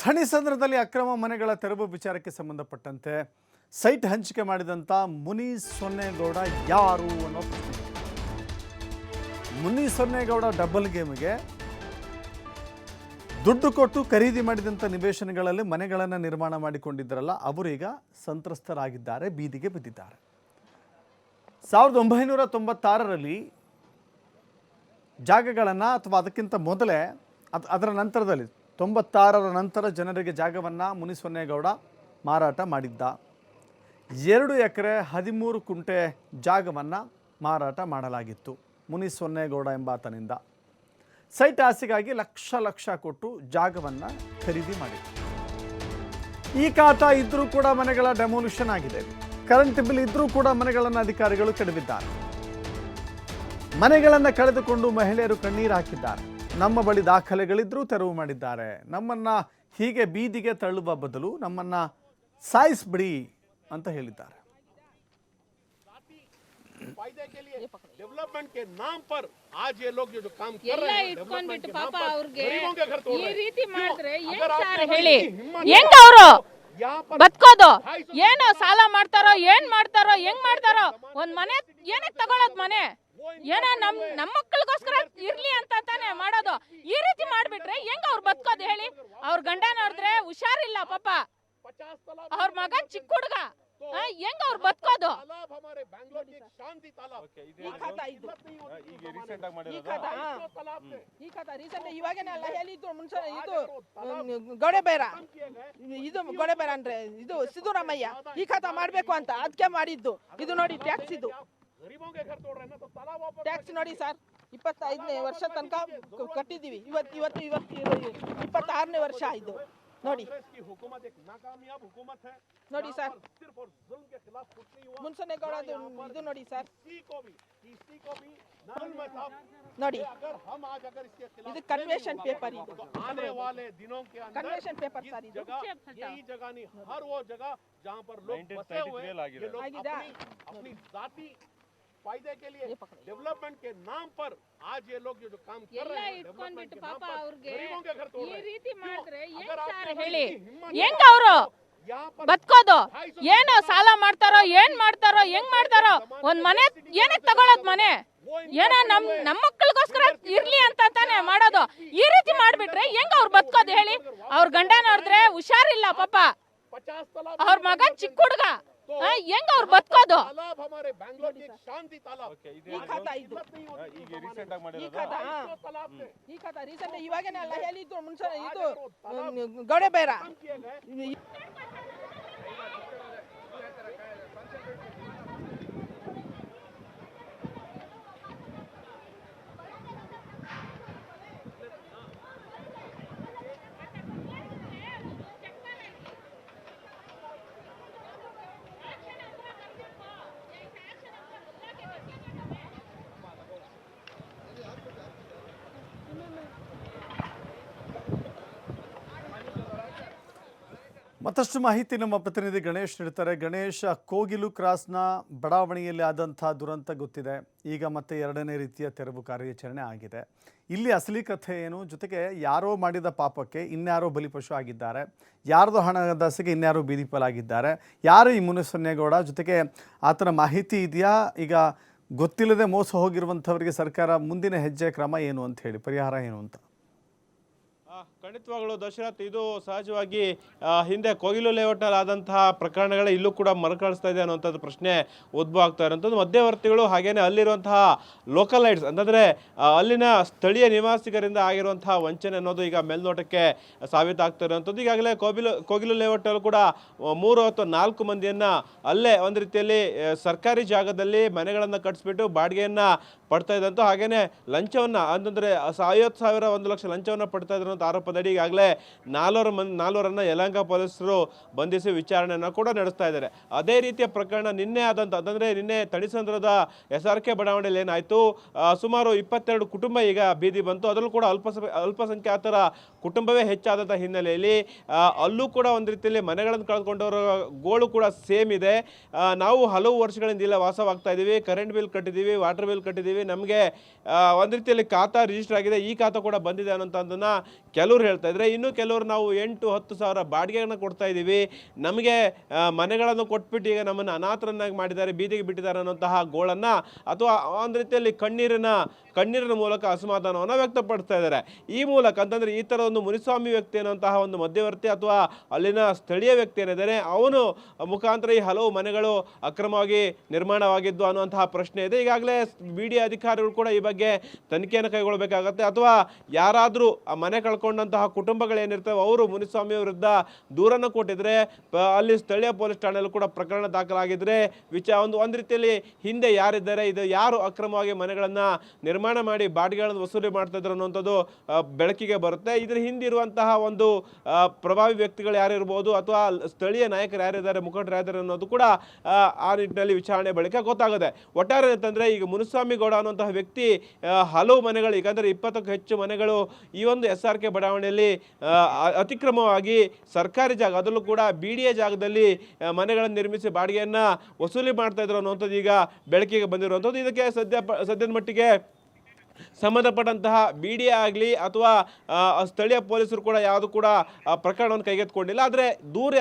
ಥಣಿಸಂದ್ರದಲ್ಲಿ ಅಕ್ರಮ ಮನೆಗಳ ತೆರವು ವಿಚಾರಕ್ಕೆ ಸಂಬಂಧಪಟ್ಟಂತೆ ಸೈಟ್ ಹಂಚಿಕೆ ಮಾಡಿದಂಥ ಮುನಿ ಸೊನ್ನೇಗೌಡ ಯಾರು ಅನ್ನೋ ಪ್ರಶ್ನೆ. ಮುನಿ ಸೊನ್ನೇಗೌಡ ಡಬಲ್ ಗೇಮ್ಗೆ ದುಡ್ಡು ಕೊಟ್ಟು ಖರೀದಿ ಮಾಡಿದಂಥ ನಿವೇಶನಗಳಲ್ಲಿ ಮನೆಗಳನ್ನು ನಿರ್ಮಾಣ ಮಾಡಿಕೊಂಡಿದ್ದರಲ್ಲ, ಅವರೀಗ ಸಂತ್ರಸ್ತರಾಗಿದ್ದಾರೆ, ಬೀದಿಗೆ ಬಿದ್ದಿದ್ದಾರೆ. 1996ರಲ್ಲಿ ಜಾಗಗಳನ್ನು ಅಥವಾ ಅದಕ್ಕಿಂತ ಮೊದಲೇ ಅದರ ನಂತರದಲ್ಲಿ 96ರ ನಂತರ ಜನರಿಗೆ ಜಾಗವನ್ನು ಮುನಿ ಸೊನ್ನೇಗೌಡ ಮಾರಾಟ ಮಾಡಿದ್ದ. 2 ಎಕರೆ 13 ಕುಂಟೆ ಜಾಗವನ್ನು ಮಾರಾಟ ಮಾಡಲಾಗಿತ್ತು ಮುನಿ ಸೊನ್ನೇಗೌಡ ಎಂಬಾತನಿಂದ. ಸೈಟ್ ಆಸೆಗಾಗಿ ಲಕ್ಷ ಕೊಟ್ಟು ಜಾಗವನ್ನು ಖರೀದಿ ಮಾಡಿತ್ತು. ಈ ಖಾತಾ ಇದ್ದರೂ ಕೂಡ ಮನೆಗಳ ಡೆಮೋಲಿಷನ್ ಆಗಿದೆ. ಕರೆಂಟ್ ಬಿಲ್ ಇದ್ದರೂ ಕೂಡ ಮನೆಗಳನ್ನು ಅಧಿಕಾರಿಗಳು ಕೆಡವಿದ್ದಾರೆ. ಮನೆಗಳನ್ನು ಕಳೆದುಕೊಂಡು ಮಹಿಳೆಯರು ಕಣ್ಣೀರು ಹಾಕಿದ್ದಾರೆ. ನಮ್ಮ ಬಳಿ ದಾಖಲೆಗಳಿದ್ರೂ ತೆರವು ಮಾಡಿದ್ದಾರೆ. ನಮ್ಮನ್ನು ಹೀಗೆ ಬೀದಿಗೆ ತಳ್ಳುವ ಬದಲು ನಮ್ಮನ್ನು ಸಾಯಿಸ್ಬಿಡಿ ಅಂತ ಹೇಳಿದ್ದಾರೆ. फायदे के लिए डेवलपमेंट के नाम पर आज ये लोग जो काम कर रहे हैं ಇಟ್ಕೊಂಡ್ಬಿಟ್ಟು ಪಾಪ ಅವ್ರಿಗೆ गरीबों के घर तोड़ ಈ रहे ರೀತಿ ಮಾಡಿದ್ರೆ हैं। ಏನ್ अगर ಸರ್ आपके ಹೇಳಿ, हिम्मत ಹೆಂಗ ಅವರು यहाँ पर ಬದುಕೋದು? ಏನೋ ಸಾಲ ಮಾಡ್ತಾರೋ, ಏನ್ ಮಾಡ್ತಾರೋ, ಹೆಂಗ್ ಮಾಡ್ತಾರೋ? ಒಂದ್ ಮನೆ ಏನಕ್ಕೆ ತಗೊಳೋದ್? ಮನೆ ಏನೋ ನಮ್ಮ ಮಕ್ಕಳಿಗೋಸ್ಕರ ಇರ್ಲಿ ಅಂತ ತಾನೇ ಮಾಡೋದು. ಈ ರೀತಿ ಮಾಡ್ಬಿಟ್ರೆ ಹೆಂಗ ಅವ್ರು ಬದುಕೋದು ಹೇಳಿ? ಅವ್ರ ಗಂಡ ನೋಡಿದ್ರೆ ಹುಷಾರಿಲ್ಲ ಪಾಪ, 50 तालाब ಅವ್ರ ಮಗನ್ ಚಿಕ್ಕ ಹುಡುಗ, ಹೆಂಗ ಅವ್ರು ಬದುಕೋದು? तालाब हमारे बैंगलोर की एक शांति तालाब ಈ ಖಾತಾ ಇದು ಈಗ ರೀಸೆಂಟ್ ಆಗಿ ಮಾಡಿರೋದು. ಈ ಖಾತಾ तालाब से ಈ ಖಾತಾ ರೀಸೆಂಟ್ ಇವಾಗೇನೆ ಅಲ್ಲ ಹೇಳಿದ್ದು. ಮುಂಚೆ ಇದು ಗೋಡೆಬೇರ, ಇದು ಗೋಡೆಬೇರ ಅಂದ್ರೆ ಇದು ಸಿದ್ದರಾಮಯ್ಯ ಈ ಖಾತಾ ಮಾಡ್ಬೇಕು ಅಂತ ಅದಕ್ಕೆ ಮಾಡಿದ್ದು. ಇದು ನೋಡಿ ಟ್ಯಾಕ್ಸ್, ಇದು गरीबों के घर तोड़ रहे हैं ना, तो तालाब वापस ಟ್ಯಾಕ್ಸ್ ನೋಡಿ ಸರ್, 25ನೇ ವರ್ಷ ತನಕ ಕಟ್ಟಿದೀವಿ. ಇವತ್ತು 26ನೇ ವರ್ಷ ಇದು ನೋಡಿ. कांग्रेस की हुकूमत एक नाकामयाब हुकूमत है ನೋಡಿ ಸರ್, सिर्फ और जुल्म के खिलाफ कुछ नहीं हुआ। ಮುನ್ಸೊನ್ನೇಗೌಡದು ಇದು ನೋಡಿ ಸರ್, किसी को भी नाम में साहब ನೋಡಿ अगर हम आज अगर इसके खिलाफ ಇದು ಕನ್ವೆನ್ಷನ್ ಪೇಪರ್, ಇದು तो आने वाले दिनों के अंदर ಕನ್ವೆನ್ಷನ್ ಪೇಪರ್ इस ಸರ್. ಇದು जगह यही जगह नहीं, हर वो जगह जहाँ पर लोग बसे हुए हैं, ये लोग आगे जा। अपनी जाति फायदे के लिए ये पकड़ो। डेवलपमेंट के नाम पर आज ये लोग जो काम कर रहे हैं ಇಟ್ಕೊಂಡ್ಬಿಟ್ಟು डेवलपमेंट के नाम ಪಾಪ पर ಅವ್ರಿಗೆ गरीबों के घर तोड़ ಈ रहे हैं। ರೀತಿ ಮಾಡಿದ್ರೆ क्यों? ಏನ್ अगर ಸರ್ आपके ಹೇಳಿ? हिम्मत ಹೆಂಗ ಅವರು यहाँ पर ಬದುಕೋದು? ಏನೋ ಸಾಲ ಮಾಡ್ತಾರೋ, ಏನ್ ಮಾಡ್ತಾರೋ, ಹೆಂಗ್ ಮಾಡ್ತಾರೋ? ಒಂದ್ ಮನೆ ಏನಕ್ಕೆ ತಗೊಳೋದ್? ಮನೆ ಏನೋ ನಮ್ಮ ಮಕ್ಕಳಿಗೋಸ್ಕರ ಇರ್ಲಿ ಅಂತ ತಾನೇ ಮಾಡೋದು. ಈ ರೀತಿ ಮಾಡ್ಬಿಟ್ರೆ ಹೆಂಗ ಅವ್ರು ಬದುಕೋದು ಹೇಳಿ? ಅವ್ರ ಗಂಡ ನೋಡಿದ್ರೆ ಹುಷಾರಿಲ್ಲ ಪಾಪ, 50 तालाब ಅವ್ರ ಮಗನ್ ಚಿಕ್ಕ ಹುಡುಗ, ಹೆಂಗ ಅವ್ರು ಬದುಕೋದು? तालाब हमारे बैंगलोर की एक शांति तालाब ಈ ಖಾತಾ ಇದು ಈಗ ರೀಸೆಂಟ್ ಆಗಿ ಈ ಮಾಡಿರೋದು. ಖಾತಾ तालाब से ಈ ಖಾತಾ ರೀಸೆಂಟ್ ಇವಾಗೇನೆ ಅಲ್ಲ ಹೇಳಿದ್ದು. ಮುಂಚೆ ಇದು ಗೋಡೆಬೇರ, किए गए ಮತ್ತಷ್ಟು ಮಾಹಿತಿ ನಮ್ಮ ಪ್ರತಿನಿಧಿ ಗಣೇಶ್ ನೀಡ್ತಾರೆ. ಗಣೇಶ್, ಕೋಗಿಲು ಕ್ರಾಸ್ನ ಬಡಾವಣೆಯಲ್ಲಿ ಆದಂಥ ದುರಂತ ಗೊತ್ತಿದೆ. ಈಗ ಮತ್ತೆ 2ನೇ ರೀತಿಯ ತೆರವು ಕಾರ್ಯಾಚರಣೆ ಆಗಿದೆ. ಇಲ್ಲಿ ಅಸಲಿ ಕಥೆ ಏನು? ಜೊತೆಗೆ ಯಾರೋ ಮಾಡಿದ ಪಾಪಕ್ಕೆ ಇನ್ಯಾರೋ ಬಲಿಪಶು ಆಗಿದ್ದಾರೆ, ಯಾರ್ದೋ ಹಣದಾಸೆಗೆ ಇನ್ಯಾರೋ ಬೀದಿಪಾಲಾಗಿದ್ದಾರೆ. ಯಾರು ಈ ಮುನಿ ಸೊನ್ನೇಗೌಡ? ಜೊತೆಗೆ ಆತನ ಮಾಹಿತಿ ಇದೆಯಾ? ಈಗ ಗೊತ್ತಿಲ್ಲದೆ ಮೋಸ ಹೋಗಿರುವಂಥವರಿಗೆ ಸರ್ಕಾರ ಮುಂದಿನ ಹೆಜ್ಜೆ ಕ್ರಮ ಏನು ಅಂತ ಹೇಳಿ, ಪರಿಹಾರ ಏನು ಅಂತ? ಖಂಡಿತವಾಗಲೂ ದಶರಥ್, ಇದು ಸಹಜವಾಗಿ ಹಿಂದೆ ಕೋಗಿಲು ಲೇಔಟ್ನಲ್ಲಿ ಆದಂತಹ ಪ್ರಕರಣಗಳೇ ಇಲ್ಲೂ ಕೂಡ ಮರುಕಳಿಸ್ತಾ ಇದೆ ಅನ್ನುವಂಥದ್ದು ಪ್ರಶ್ನೆ ಉದ್ಭವ ಆಗ್ತಾ ಇರುವಂಥದ್ದು. ಮಧ್ಯವರ್ತಿಗಳು ಹಾಗೇನೆ ಅಲ್ಲಿರುವಂತಹ ಲೋಕಲೈಟ್ಸ್ ಅಂತಂದರೆ ಅಲ್ಲಿನ ಸ್ಥಳೀಯ ನಿವಾಸಿಗರಿಂದ ಆಗಿರುವಂತಹ ವಂಚನೆ ಅನ್ನೋದು ಈಗ ಮೇಲ್ನೋಟಕ್ಕೆ ಸಾಬೀತಾಗ್ತಾ ಇರುವಂಥದ್ದು. ಈಗಾಗಲೇ ಕೋಗಿಲು ಲೇಔಟ್ನಲ್ಲೂ ಕೂಡ 3 ಅಥವಾ 4 ಮಂದಿಯನ್ನು ಅಲ್ಲೇ ಒಂದು ರೀತಿಯಲ್ಲಿ ಸರ್ಕಾರಿ ಜಾಗದಲ್ಲಿ ಮನೆಗಳನ್ನು ಕಟ್ಟಿಸ್ಬಿಟ್ಟು ಬಾಡಿಗೆಯನ್ನು ಪಡ್ತಾ ಇದ್ದಂಥ, ಹಾಗೇನೆ ಲಂಚವನ್ನು ಅಂತಂದರೆ 50,000 1 ಲಕ್ಷ ಲಂಚವನ್ನು ಪಡ್ತಾ ಇದ್ರಂಥ ಆರೋಪದಡಿ ಈಗಾಗಲೇ 4 ಯಲಹಂಕ ಪೊಲೀಸರು ಬಂಧಿಸಿ ವಿಚಾರಣೆಯನ್ನು ಕೂಡ ನಡೆಸ್ತಾ ಇದ್ದಾರೆ. ಅದೇ ರೀತಿಯ ಪ್ರಕರಣ ನಿನ್ನೆ ಆದಂಥ, ಅಂತಂದರೆ ನಿನ್ನೆ ಥಣಿಸಂದ್ರದ SRK ಬಡಾವಣೆಯಲ್ಲಿ ಏನಾಯಿತು, ಸುಮಾರು 22 ಕುಟುಂಬ ಈಗ ಬೀದಿ ಬಂತು. ಅದರಲ್ಲೂ ಕೂಡ ಅಲ್ಪಸಂಖ್ಯಾತರ ಕುಟುಂಬವೇ ಹೆಚ್ಚಾದಂಥ ಹಿನ್ನೆಲೆಯಲ್ಲಿ ಅಲ್ಲೂ ಕೂಡ ಒಂದು ರೀತಿಯಲ್ಲಿ ಮನೆಗಳನ್ನು ಕಳೆದುಕೊಂಡವರ ಗೋಳು ಕೂಡ ಸೇಮ್ ಇದೆ. ನಾವು ಹಲವು ವರ್ಷಗಳಿಂದ ಇಲ್ಲ ವಾಸವಾಗ್ತಾ ಇದ್ದೀವಿ, ಕರೆಂಟ್ ಬಿಲ್ ಕಟ್ಟಿದ್ದೀವಿ, ವಾಟರ್ ಬಿಲ್ ಕಟ್ಟಿದ್ದೀವಿ, ನಮಗೆ ಒಂದು ರೀತಿಯಲ್ಲಿ ಖಾತಾ ರಿಜಿಸ್ಟರ್ ಆಗಿದೆ, ಈ ಖಾತಾ ಕೂಡ ಬಂದಿದೆ ಅನ್ನೋಂಥದ್ದನ್ನು ಕೆಲವ್ರು ಹೇಳ್ತಾ ಇದ್ರೆ, ಇನ್ನು ಕೆಲವರು ನಾವು 8-10 ಸಾವಿರ ಬಾಡಿಗೆಯನ್ನು ಕೊಡ್ತಾ ಇದ್ದೀವಿ, ನಮಗೆ ಮನೆಗಳನ್ನು ಕೊಟ್ಬಿಟ್ಟು ಈಗ ನಮ್ಮನ್ನು ಅನಾಥರನ್ನಾಗಿ ಮಾಡಿದ್ದಾರೆ, ಬೀದಿಗೆ ಬಿಟ್ಟಿದ್ದಾರೆ ಅನ್ನೋಂತಹ ಗೋಳನ್ನು ಅಥವಾ ಒಂದು ರೀತಿಯಲ್ಲಿ ಕಣ್ಣೀರಿನ ಮೂಲಕ ಅಸಮಾಧಾನವನ್ನು ವ್ಯಕ್ತಪಡಿಸ್ತಾ ಇದ್ದಾರೆ. ಈ ಮೂಲಕ ಅಂತಂದರೆ ಈ ಥರ ಒಂದು ಮುನಿಸ್ವಾಮಿ ವ್ಯಕ್ತಿ ಅನ್ನೋಂತಹ ಒಂದು ಮಧ್ಯವರ್ತಿ ಅಥವಾ ಅಲ್ಲಿನ ಸ್ಥಳೀಯ ವ್ಯಕ್ತಿ ಏನಿದ್ದಾನೆ ಅವನು ಮುಖಾಂತರ ಈ ಹಲವು ಮನೆಗಳು ಅಕ್ರಮವಾಗಿ ನಿರ್ಮಾಣವಾಗಿದ್ದು ಅನ್ನುವಂತಹ ಪ್ರಶ್ನೆ ಇದೆ. ಈಗಾಗಲೇ BDA ಅಧಿಕಾರಿಗಳು ಕೂಡ ಈ ಬಗ್ಗೆ ತನಿಖೆಯನ್ನು ಕೈಗೊಳ್ಳಬೇಕಾಗತ್ತೆ. ಅಥವಾ ಯಾರಾದರೂ ಆ ಮನೆ ಕಳ್ಕೊಂಡಂತಹ ಕುಟುಂಬಗಳೇನಿರ್ತವೆ ಅವರು ಮುನಿಸ್ವಾಮಿ ವಿರುದ್ಧ ದೂರನ್ನು ಕೊಟ್ಟಿದ್ರೆ ಅಲ್ಲಿ ಸ್ಥಳೀಯ ಪೊಲೀಸ್ ಠಾಣೆಯಲ್ಲೂ ಕೂಡ ಪ್ರಕರಣ ದಾಖಲಾಗಿದ್ರೆ ಒಂದು ರೀತಿಯಲ್ಲಿ ಹಿಂದೆ ಯಾರಿದ್ದಾರೆ, ಇದು ಯಾರು ಅಕ್ರಮವಾಗಿ ಮನೆಗಳನ್ನು ನಿರ್ಮಾಣ ಮಾಡಿ ಬಾಡಿಗೆಗಳನ್ನು ವಸೂಲಿ ಮಾಡ್ತಾ ಇದ್ರು ಅನ್ನುವಂಥದ್ದು ಬೆಳಕಿಗೆ ಬರುತ್ತೆ. ಇದರ ಹಿಂದಿರುವಂತಹ ಒಂದು ಪ್ರಭಾವಿ ವ್ಯಕ್ತಿಗಳು ಯಾರಿರ್ಬೋದು ಅಥವಾ ಸ್ಥಳೀಯ ನಾಯಕರು ಯಾರಿದ್ದಾರೆ, ಮುಖಂಡರು ಯಾರಿದ್ದಾರೆ ಅನ್ನೋದು ಕೂಡ ಆ ನಿಟ್ಟಿನಲ್ಲಿ ವಿಚಾರಣೆ ಬಳಿಕ ಗೊತ್ತಾಗುತ್ತೆ. ಒಟ್ಟಾರೆ ಅಂತಂದರೆ ಈಗ ಮುನಿಸ್ವಾಮಿ ಗೌಡ ಅನ್ನುವಂತಹ ವ್ಯಕ್ತಿ ಹಲವು ಮನೆಗಳು, ಈಗಂದರೆ 20ಕ್ಕೂ ಹೆಚ್ಚು ಮನೆಗಳು ಈ ಒಂದು SRK ಬಡಾವಣೆಯಲ್ಲಿ ಅತಿಕ್ರಮವಾಗಿ ಸರ್ಕಾರಿ ಜಾಗ, ಅದರಲ್ಲೂ ಕೂಡ BDA ಜಾಗದಲ್ಲಿ ಮನೆಗಳನ್ನು ನಿರ್ಮಿಸಿ ಬಾಡಿಗೆಯನ್ನು ವಸೂಲಿ ಮಾಡ್ತಾ ಇದ್ರು ಅನ್ನುವಂಥದ್ದು ಈಗ ಬೆಳಕಿಗೆ ಬಂದಿರುವಂಥದ್ದು. ಇದಕ್ಕೆ ಸದ್ಯದ ಮಟ್ಟಿಗೆ ಸಂಬಂಧಪಟ್ಟಂತಹ BDA ಆಗಲಿ ಅಥವಾ ಸ್ಥಳೀಯ ಪೊಲೀಸರು ಕೂಡ ಯಾವುದು ಕೂಡ ಪ್ರಕರಣವನ್ನು ಕೈಗೆತ್ತಿಕೊಂಡಿಲ್ಲ. ಆದರೆ ದೂರ